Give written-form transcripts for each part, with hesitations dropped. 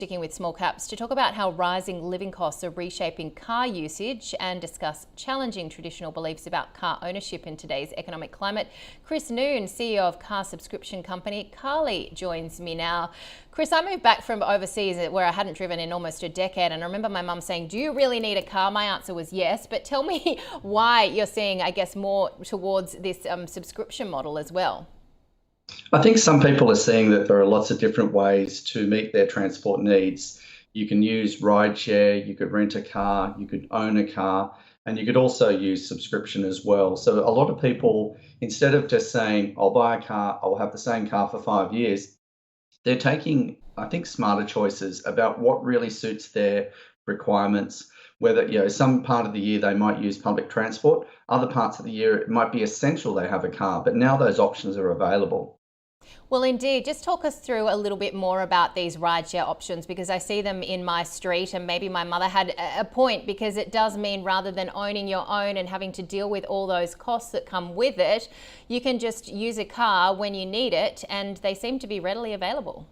Sticking with small caps to talk about how rising living costs are reshaping car usage and discuss challenging traditional beliefs about car ownership in today's economic climate. Chris Noon, CEO of car subscription company Carly, joins me now. Chris, I moved back from overseas where I hadn't driven in almost a decade, and I remember my mum saying, "Do you really need a car?" My answer was yes, but tell me why you're seeing, I guess, more towards this subscription model as well. I think some people are seeing that there are lots of different ways to meet their transport needs. You can use rideshare, you could rent a car, you could own a car, and you could also use subscription as well. So a lot of people, instead of just saying, I'll buy a car, I'll have the same car for 5 years, they're taking, I think, smarter choices about what really suits their requirements. Whether, some part of the year they might use public transport, other parts of the year it might be essential they have a car, but now those options are available. Well, indeed. Just talk us through a little bit more about these rideshare options, because I see them in my street, and maybe my mother had a point, because it does mean rather than owning your own and having to deal with all those costs that come with it, you can just use a car when you need it, and they seem to be readily available.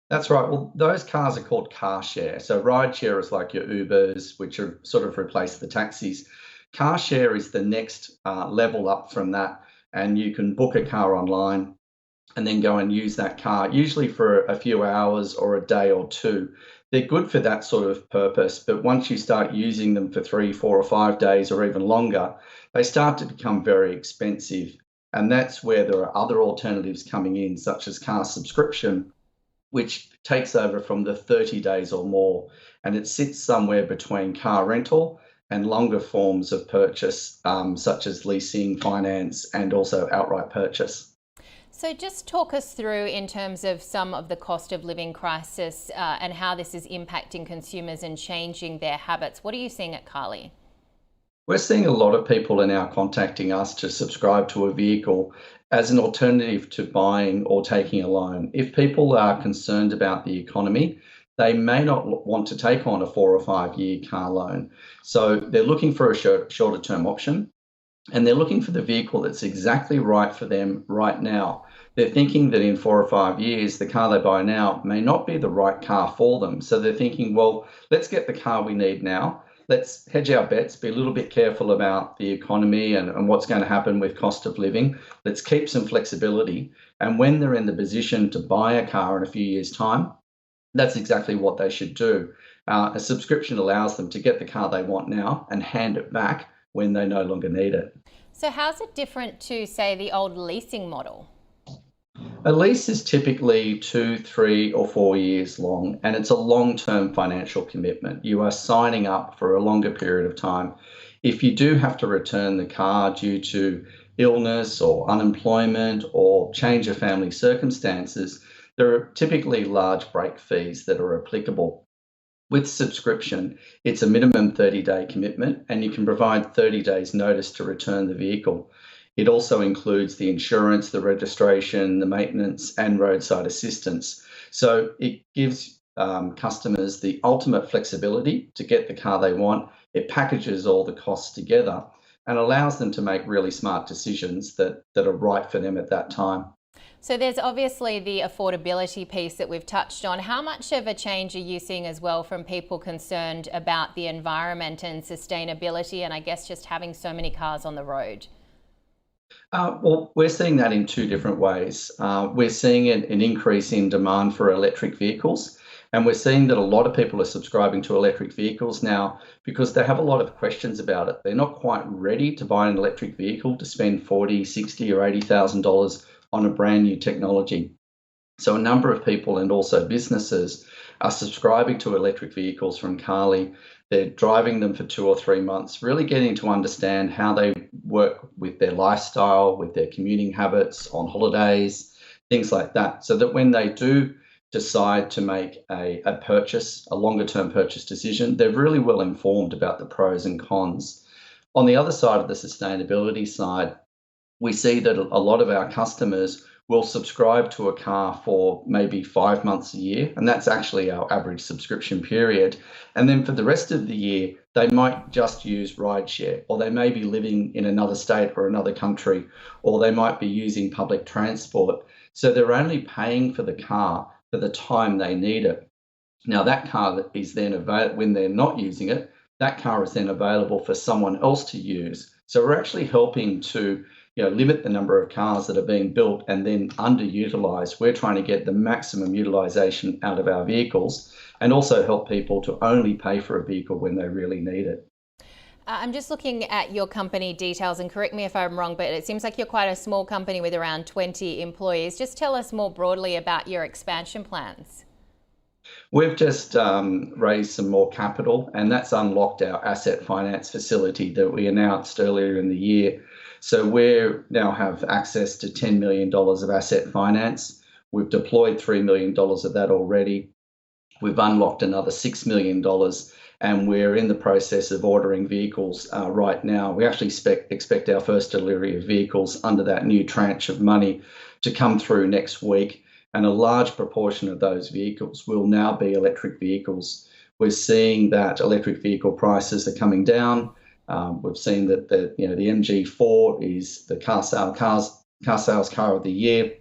That's right. Well, those cars are called car share. So ride share is like your Ubers, which are sort of replaced the taxis. Car share is the next level up from that, and you can book a car online and then go and use that car, usually for a few hours or a day or two. They're good for that sort of purpose, but once you start using them for 3, 4, or 5 days or even longer, they start to become very expensive. And that's where there are other alternatives coming in, such as car subscription, which takes over from the 30 days or more. And it sits somewhere between car rental and longer forms of purchase, such as leasing, finance, and also outright purchase. So just talk us through in terms of some of the cost of living crisis and how this is impacting consumers and changing their habits. What are you seeing at Carly? We're seeing a lot of people are now contacting us to subscribe to a vehicle as an alternative to buying or taking a loan. If people are concerned about the economy, they may not want to take on a 4 or 5 year car loan. So they're looking for a shorter term option, and they're looking for the vehicle that's exactly right for them right now. They're thinking that in 4 or 5 years, the car they buy now may not be the right car for them. So they're thinking, well, let's get the car we need now. Let's hedge our bets, be a little bit careful about the economy and what's going to happen with cost of living. Let's keep some flexibility. And when they're in the position to buy a car in a few years' time, that's exactly what they should do. A subscription allows them to get the car they want now and hand it back when they no longer need it. So how's it different to, say, the old leasing model? A lease is typically 2, 3, or 4 years long, and it's a long-term financial commitment. You are signing up for a longer period of time. If you do have to return the car due to illness or unemployment or change of family circumstances, there are typically large break fees that are applicable. With subscription, it's a minimum 30-day commitment, and you can provide 30 days notice to return the vehicle. It also includes the insurance, the registration, the maintenance, and roadside assistance. So it gives customers the ultimate flexibility to get the car they want. It packages all the costs together and allows them to make really smart decisions that are right for them at that time. So there's obviously the affordability piece that we've touched on. How much of a change are you seeing as well from people concerned about the environment and sustainability, and I guess just having so many cars on the road? Well, we're seeing that in two different ways. We're seeing an increase in demand for electric vehicles, and we're seeing that a lot of people are subscribing to electric vehicles now because they have a lot of questions about it. They're not quite ready to buy an electric vehicle to spend $40,000, $60,000 or $80,000 on a brand new technology. So a number of people and also businesses are subscribing to electric vehicles from Carly. They're driving them for 2 or 3 months, really getting to understand how they work with their lifestyle, with their commuting habits, on holidays, things like that, so that when they do decide to make a purchase, a longer term purchase decision, they're really well informed about the pros and cons. On the other side of the sustainability side, we see that a lot of our customers will subscribe to a car for maybe 5 months a year, and that's actually our average subscription period. And then for the rest of the year, they might just use rideshare, or they may be living in another state or another country, or they might be using public transport. So they're only paying for the car for the time they need it. Now that car that is then available when they're not using it, that car is then available for someone else to use. So we're actually helping to limit the number of cars that are being built and then underutilized. We're trying to get the maximum utilization out of our vehicles and also help people to only pay for a vehicle when they really need it. I'm just looking at your company details, and correct me if I'm wrong, but it seems like you're quite a small company with around 20 employees. Just tell us more broadly about your expansion plans. We've just raised some more capital, and that's unlocked our asset finance facility that we announced earlier in the year. So we now have access to $10 million of asset finance. We've deployed $3 million of that already. We've unlocked another $6 million, and we're in the process of ordering vehicles right now. We actually expect our first delivery of vehicles under that new tranche of money to come through next week. And a large proportion of those vehicles will now be electric vehicles. We're seeing that electric vehicle prices are coming down. We've seen that the MG4 is the car sales car of the year.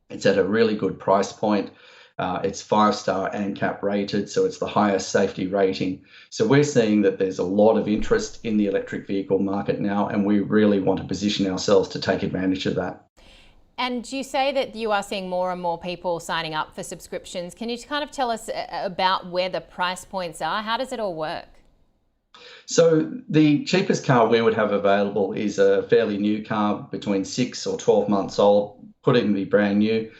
It's at a really good price point. It's 5-star ANCAP rated, so it's the highest safety rating. So we're seeing that there's a lot of interest in the electric vehicle market now, and we really want to position ourselves to take advantage of that. And you say that you are seeing more and more people signing up for subscriptions. Can you kind of tell us about where the price points are? How does it all work? So the cheapest car we would have available is a fairly new car, between 6 or 12 months old, could even be brand new.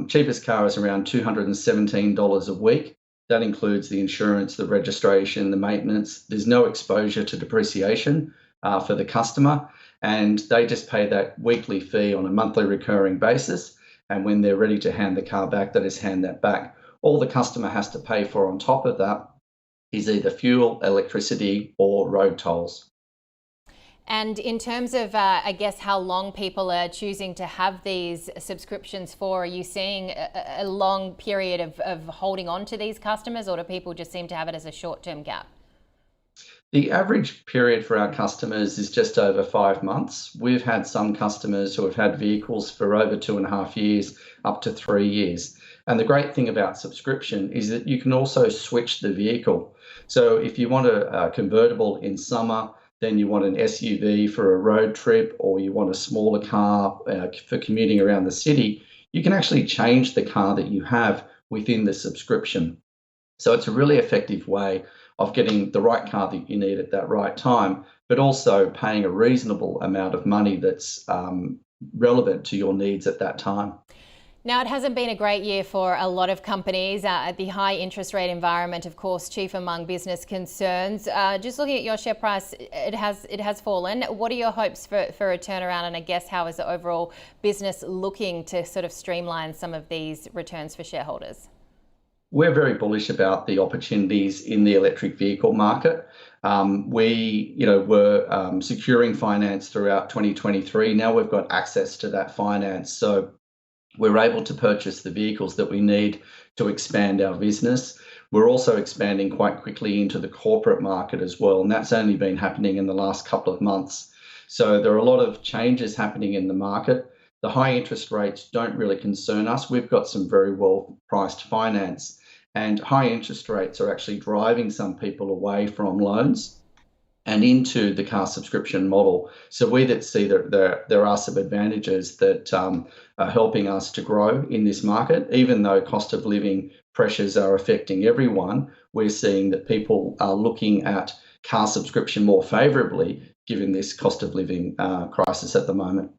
Cheapest car is around $217 a week. That includes the insurance, the registration, the maintenance. There's no exposure to depreciation for the customer, and they just pay that weekly fee on a monthly recurring basis. And when they're ready to hand the car back, they just hand that back. All the customer has to pay for on top of that is either fuel, electricity, or road tolls. And in terms of, I guess, how long people are choosing to have these subscriptions for, are you seeing a long period of holding on to these customers, or do people just seem to have it as a short-term gap? The average period for our customers is just over 5 months. We've had some customers who have had vehicles for over 2.5 years, up to 3 years. And the great thing about subscription is that you can also switch the vehicle. So if you want a convertible in summer, then you want an SUV for a road trip, or you want a smaller car for commuting around the city, you can actually change the car that you have within the subscription. So it's a really effective way of getting the right car that you need at that right time, but also paying a reasonable amount of money that's relevant to your needs at that time. Now, it hasn't been a great year for a lot of companies. The high interest rate environment, of course, chief among business concerns. Just looking at your share price, it has fallen. What are your hopes for a turnaround? And I guess, how is the overall business looking to sort of streamline some of these returns for shareholders? We're very bullish about the opportunities in the electric vehicle market. We were securing finance throughout 2023. Now we've got access to that finance. So we're able to purchase the vehicles that we need to expand our business. We're also expanding quite quickly into the corporate market as well, and that's only been happening in the last couple of months. So there are a lot of changes happening in the market. The high interest rates don't really concern us. We've got some very well priced finance, and high interest rates are actually driving some people away from loans and into the car subscription model. So we that see that there are some advantages that are helping us to grow in this market. Even though cost of living pressures are affecting everyone, we're seeing that people are looking at car subscription more favourably given this cost of living crisis at the moment.